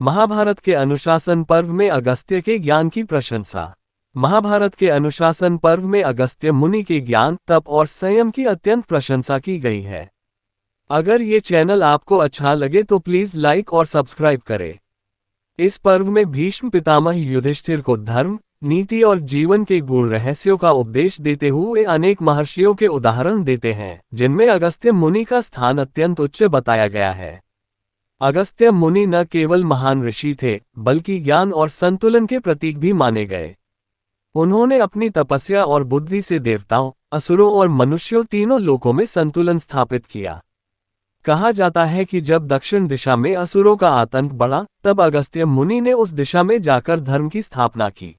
महाभारत के अनुशासन पर्व में अगस्त्य के ज्ञान की प्रशंसा। महाभारत के अनुशासन पर्व में अगस्त्य मुनि के ज्ञान, तप और संयम की अत्यंत प्रशंसा की गई है। अगर ये चैनल आपको अच्छा लगे तो प्लीज लाइक और सब्सक्राइब करें। इस पर्व में भीष्म पितामह युधिष्ठिर को धर्म, नीति और जीवन के गूढ़ रहस्यों का उपदेश देते हुए अनेक महर्षियों के उदाहरण देते हैं, जिनमें अगस्त्य मुनि का स्थान अत्यंत उच्च बताया गया है। अगस्त्य मुनि न केवल महान ऋषि थे, बल्कि ज्ञान और संतुलन के प्रतीक भी माने गए। उन्होंने अपनी तपस्या और बुद्धि से देवताओं, असुरों और मनुष्यों तीनों लोकों में संतुलन स्थापित किया। कहा जाता है कि जब दक्षिण दिशा में असुरों का आतंक बढ़ा, तब अगस्त्य मुनि ने उस दिशा में जाकर धर्म की स्थापना की।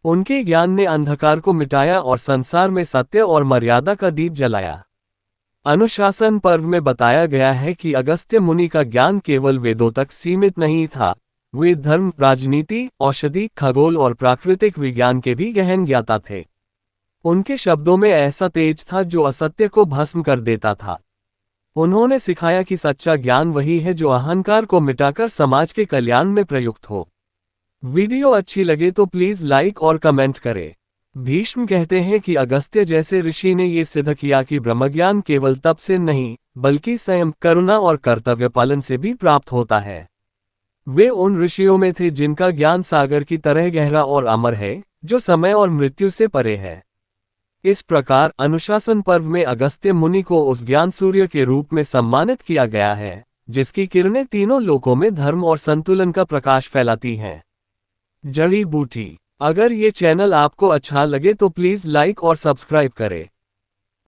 उनके ज्ञान ने अंधकार को मिटाया और संसार में सत्य और मर्यादा का दीप जलाया। अनुशासन पर्व में बताया गया है कि अगस्त्य मुनि का ज्ञान केवल वेदों तक सीमित नहीं था। वे धर्म, राजनीति, औषधि, खगोल और प्राकृतिक विज्ञान के भी गहन ज्ञाता थे। उनके शब्दों में ऐसा तेज था जो असत्य को भस्म कर देता था। उन्होंने सिखाया कि सच्चा ज्ञान वही है जो अहंकार को मिटाकर समाज के कल्याण में प्रयुक्त हो। वीडियो अच्छी लगे तो प्लीज लाइक और कमेंट करें। भीष्म कहते हैं कि अगस्त्य जैसे ऋषि ने ये सिद्ध किया कि ब्रह्मज्ञान केवल तप से नहीं, बल्कि संयम, करुणा और कर्तव्य पालन से भी प्राप्त होता है। वे उन ऋषियों में थे जिनका ज्ञान सागर की तरह गहरा और अमर है, जो समय और मृत्यु से परे है। इस प्रकार अनुशासन पर्व में अगस्त्य मुनि को उस ज्ञान सूर्य के रूप में सम्मानित किया गया है, जिसकी किरणें तीनों लोकों में धर्म और संतुलन का प्रकाश फैलाती हैं। जड़ी बूटी। अगर ये चैनल आपको अच्छा लगे तो प्लीज लाइक और सब्सक्राइब करें।